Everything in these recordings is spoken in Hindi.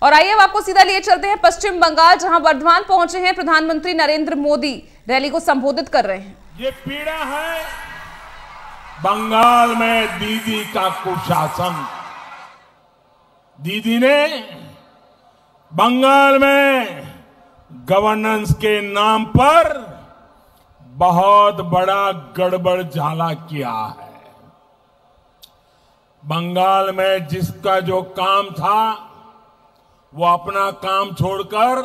और आइए अब आपको सीधा लिए चलते हैं पश्चिम बंगाल, जहां वर्धमान पहुंचे हैं प्रधानमंत्री नरेंद्र मोदी। रैली को संबोधित कर रहे हैं। ये पीड़ा है बंगाल में दीदी का कुशासन। दीदी ने बंगाल में गवर्नेंस के नाम पर बहुत बड़ा गड़बड़ झाला किया है। बंगाल में जिसका जो काम था वो अपना काम छोड़कर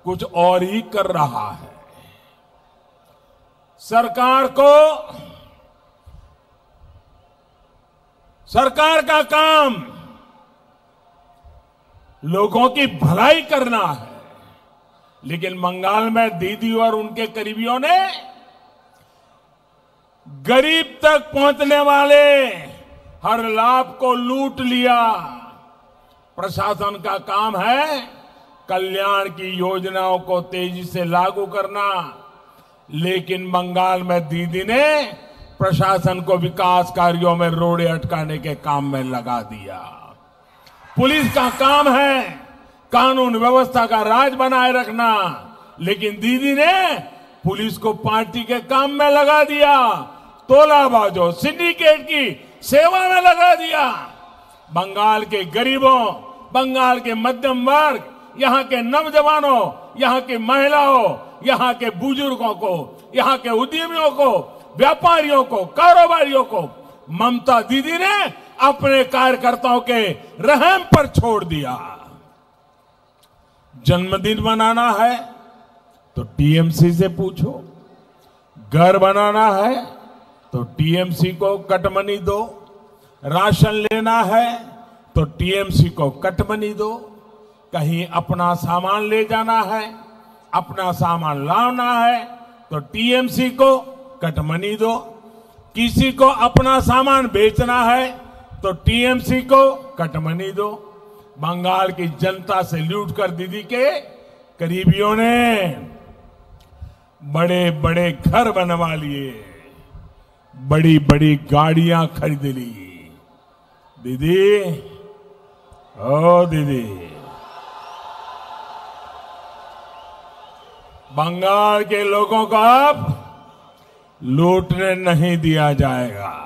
कुछ और ही कर रहा है। सरकार का काम लोगों की भलाई करना है, लेकिन बंगाल में दीदी और उनके करीबियों ने गरीब तक पहुंचने वाले हर लाभ को लूट लिया। प्रशासन का काम है कल्याण की योजनाओं को तेजी से लागू करना, लेकिन बंगाल में दीदी ने प्रशासन को विकास कार्यों में रोड़े अटकाने के काम में लगा दिया। पुलिस का काम है कानून व्यवस्था का राज बनाए रखना, लेकिन दीदी ने पुलिस को पार्टी के काम में लगा दिया, तोलाबाजों सिंडिकेट की सेवा में लगा दिया। बंगाल के गरीबों, बंगाल के मध्यम वर्ग, यहाँ के नौजवानों, यहाँ की महिलाओं, यहाँ के बुजुर्गों को, यहाँ के उद्यमियों को, व्यापारियों को, कारोबारियों को ममता दीदी ने अपने कार्यकर्ताओं के रहम पर छोड़ दिया। जन्मदिन मनाना है तो टीएमसी से पूछो, घर बनाना है तो टीएमसी को कटमनी दो, राशन लेना है तो टीएमसी को कटमनी दो, कहीं अपना सामान ले जाना है, अपना सामान लाना है तो टीएमसी को कटमनी दो, किसी को अपना सामान बेचना है तो टीएमसी को कटमनी दो। बंगाल की जनता से लूटकर दीदी के करीबियों ने बड़े बड़े घर बनवा लिए, बड़ी बड़ी गाड़ियां खरीद ली। दीदी, ओ दीदी, बंगाल के लोगों को अब लूटने नहीं दिया जाएगा।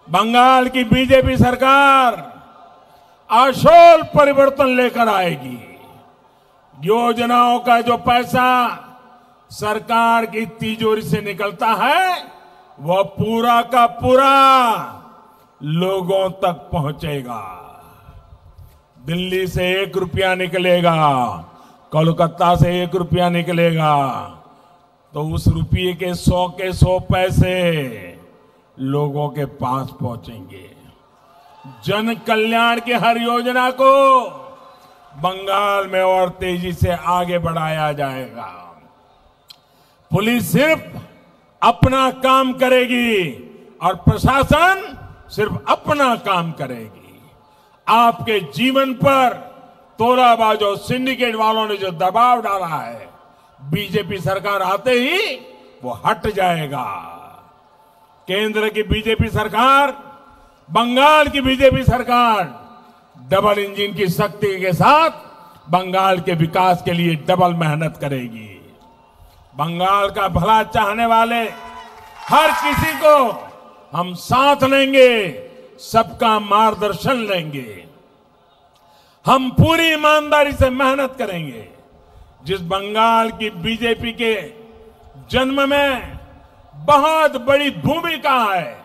बंगाल की बीजेपी सरकार आशोल परिवर्तन लेकर आएगी। योजनाओं का जो पैसा सरकार की तिजोरी से निकलता है वह पूरा का पूरा लोगों तक पहुंचेगा। दिल्ली से 1 रुपया निकलेगा, कोलकाता से 1 रुपया निकलेगा, तो उस रुपये के 100 पैसे लोगों के पास पहुंचेंगे। जन कल्याण की हर योजना को बंगाल में और तेजी से आगे बढ़ाया जाएगा। पुलिस सिर्फ अपना काम करेगी और प्रशासन सिर्फ अपना काम करेगी। आपके जीवन पर तोलाबाजों सिंडिकेट वालों ने जो दबाव डाला है, बीजेपी सरकार आते ही वो हट जाएगा। केंद्र की बीजेपी सरकार, बंगाल की बीजेपी सरकार डबल इंजन की शक्ति के साथ बंगाल के विकास के लिए डबल मेहनत करेगी। बंगाल का भला चाहने वाले हर किसी को हम साथ लेंगे, सबका मार्गदर्शन लेंगे। हम पूरी ईमानदारी से मेहनत करेंगे। जिस बंगाल की बीजेपी के जन्म में बहुत बड़ी भूमिका है,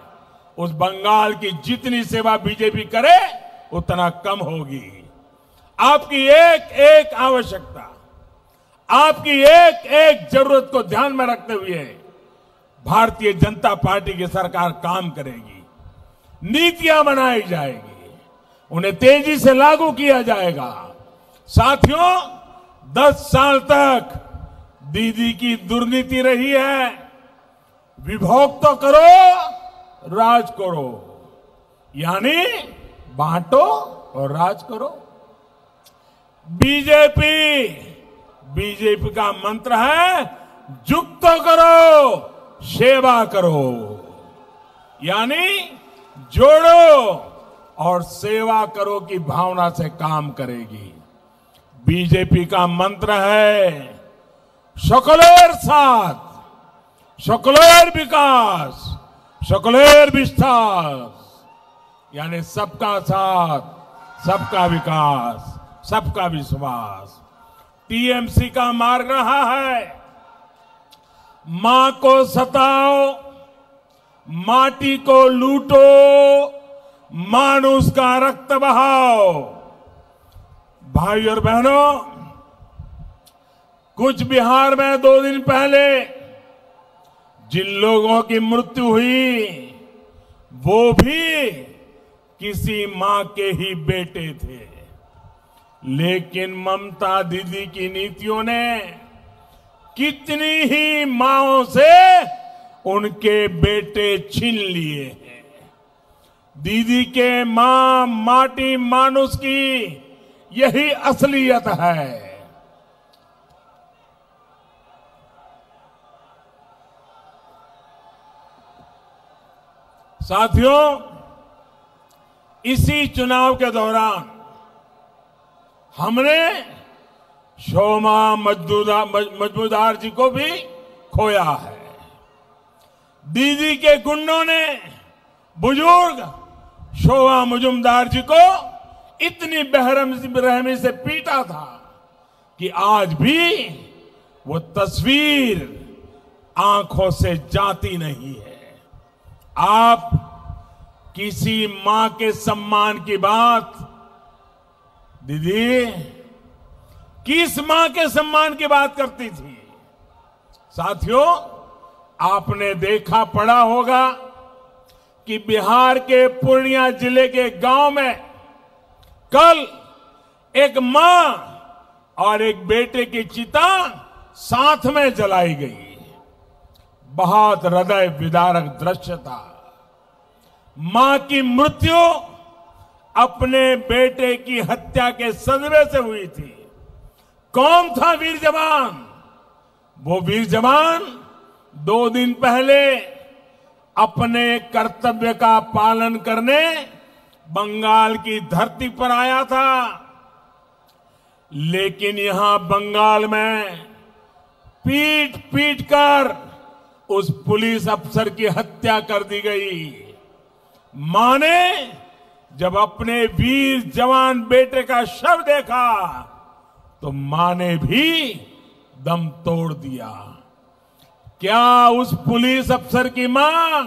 उस बंगाल की जितनी सेवा बीजेपी करे उतना कम होगी। आपकी एक एक आवश्यकता, आपकी एक एक जरूरत को ध्यान में रखते हुए भारतीय जनता पार्टी की सरकार काम करेगी। नीतियां बनाई जाएगी, उन्हें तेजी से लागू किया जाएगा। साथियों, 10 साल तक दीदी की दुर्नीति रही है। विभोग तो करो, राज करो, यानी बांटो और राज करो। बीजेपी का मंत्र है जुग तो करो, सेवा करो, यानी जोड़ो और सेवा करो की भावना से काम करेगी। बीजेपी का मंत्र है सकलेर साथ, सकलेर विकास, सकलेर विस्तार, यानी सबका साथ, सबका विकास, सबका विश्वास। टीएमसी का मार्ग रहा है मां को सताओ, माटी को लूटो, मानुष का रक्त बहाओ। भाई और बहनों, कुछ बिहार में 2 दिन पहले जिन लोगों की मृत्यु हुई वो भी किसी मां के ही बेटे थे, लेकिन ममता दीदी की नीतियों ने कितनी ही मांओं से उनके बेटे छीन लिए हैं। दीदी के मां माटी मानुष की यही असलियत है। साथियों, इसी चुनाव के दौरान हमने शोमा मजमूदार जी को भी खोया है। दीदी के गुंडों ने बुजुर्ग शोमा मजूमदार जी को इतनी बेरहमी से पीटा था कि आज भी वो तस्वीर आंखों से जाती नहीं है। आप किसी मां के सम्मान की बात, दीदी किस मां के सम्मान की बात करती थी? साथियों, आपने देखा पढ़ा होगा कि बिहार के पूर्णिया जिले के गांव में कल एक मां और एक बेटे की चिता साथ में जलाई गई। बहुत हृदय विदारक दृश्य था। मां की मृत्यु अपने बेटे की हत्या के सदमे से हुई थी। कौन था वीर जवान? वो वीर जवान 2 दिन पहले अपने कर्तव्य का पालन करने बंगाल की धरती पर आया था, लेकिन यहां बंगाल में पीट पीट कर उस पुलिस अफसर की हत्या कर दी गई। मां ने जब अपने वीर जवान बेटे का शव देखा तो मां ने भी दम तोड़ दिया। क्या उस पुलिस अफसर की मां,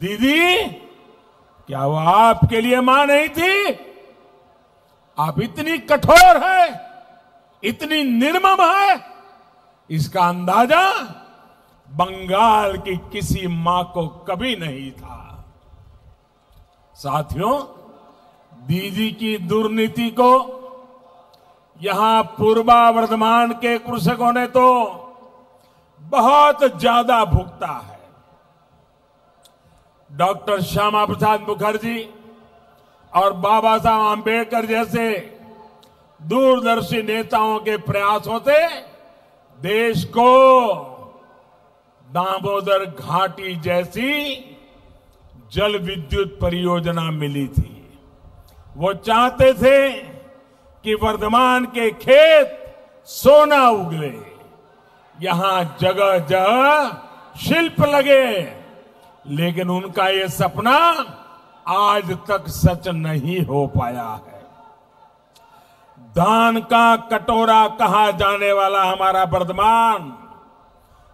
दीदी, क्या वो आपके लिए मां नहीं थी? आप इतनी कठोर है, इतनी निर्मम है, इसका अंदाजा बंगाल की किसी मां को कभी नहीं था। साथियों, दीदी की दुर्नीति को यहां पूर्वा वर्धमान के कृषकों ने तो बहुत ज्यादा भुगता है। डॉक्टर श्यामा प्रसाद मुखर्जी और बाबा साहब आंबेडकर जैसे दूरदर्शी नेताओं के प्रयासों से देश को दामोदर घाटी जैसी जल विद्युत परियोजना मिली थी। वो चाहते थे कि वर्धमान के खेत सोना उगले, यहां जगह जगह शिल्प लगे, लेकिन उनका ये सपना आज तक सच नहीं हो पाया है। धान का कटोरा कहा जाने वाला हमारा वर्धमान,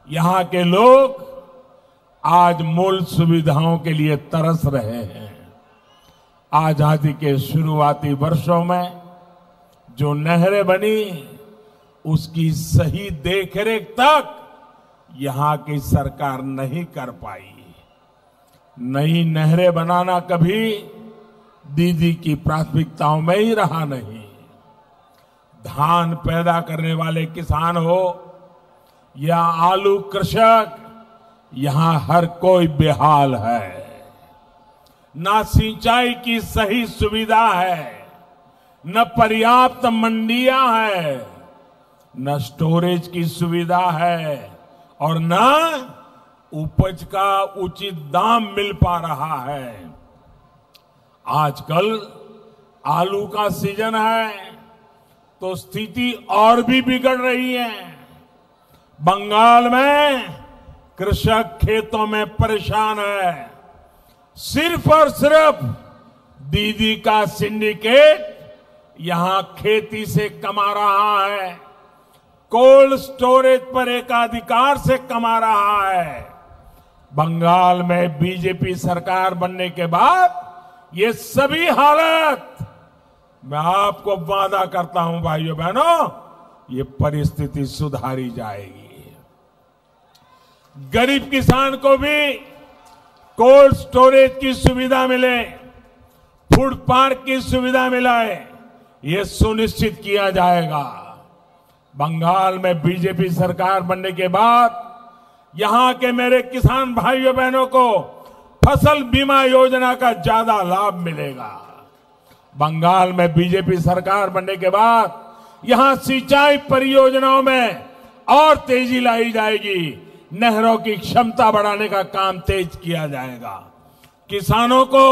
यहां के लोग आज मूल सुविधाओं के लिए तरस रहे हैं। आजादी के शुरुआती वर्षों में जो नहरें बनी, उसकी सही देखरेख तक यहां की सरकार नहीं कर पाई। नई नहरें बनाना कभी दीदी की प्राथमिकताओं में ही रहा नहीं। धान पैदा करने वाले किसान हो या आलू कृषक, यहां हर कोई बेहाल है। ना सिंचाई की सही सुविधा है, न पर्याप्त मंडियां है, न स्टोरेज की सुविधा है, और न उपज का उचित दाम मिल पा रहा है। आजकल आलू का सीजन है तो स्थिति और भी बिगड़ रही है। बंगाल में कृषक खेतों में परेशान है। सिर्फ और सिर्फ दीदी का सिंडिकेट यहां खेती से कमा रहा है, कोल्ड स्टोरेज पर एकाधिकार से कमा रहा है। बंगाल में बीजेपी सरकार बनने के बाद ये सभी हालत, मैं आपको वादा करता हूं भाइयों बहनों, ये परिस्थिति सुधारी जाएगी। गरीब किसान को भी कोल्ड स्टोरेज की सुविधा मिले, फूड पार्क की सुविधा मिले, ये सुनिश्चित किया जाएगा। बंगाल में बीजेपी सरकार बनने के बाद यहां के मेरे किसान भाइयों बहनों को फसल बीमा योजना का ज्यादा लाभ मिलेगा। बंगाल में बीजेपी सरकार बनने के बाद यहां सिंचाई परियोजनाओं में और तेजी लाई जाएगी। नहरों की क्षमता बढ़ाने का काम तेज किया जाएगा। किसानों को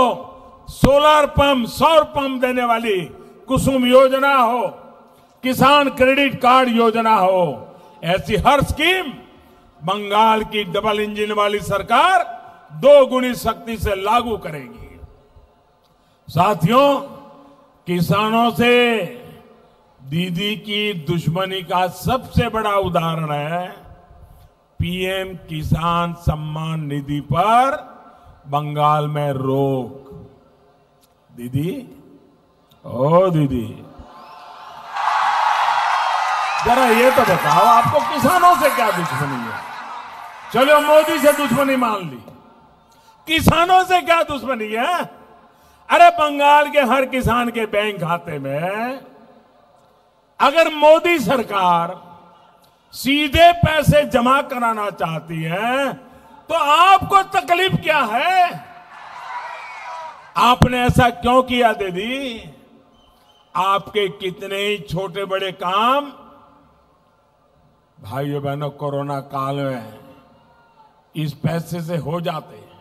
सोलर पंप, सौर पंप देने वाली कुसुम योजना हो, किसान क्रेडिट कार्ड योजना हो, ऐसी हर स्कीम बंगाल की डबल इंजन वाली सरकार 2 गुनी शक्ति से लागू करेगी। साथियों, किसानों से दीदी की दुश्मनी का सबसे बड़ा उदाहरण है पीएम किसान सम्मान निधि पर बंगाल में रोक। दीदी, ओ दीदी, जरा ये तो बताओ, आपको किसानों से क्या दुश्मनी है? चलो मोदी से दुश्मनी मान ली, किसानों से क्या दुश्मनी है? अरे बंगाल के हर किसान के बैंक खाते में अगर मोदी सरकार सीधे पैसे जमा कराना चाहती है तो आपको तकलीफ क्या है? आपने ऐसा क्यों किया दीदी? आपके कितने ही छोटे बड़े काम भाइयों बहनों कोरोना काल में इस पैसे से हो जाते हैं।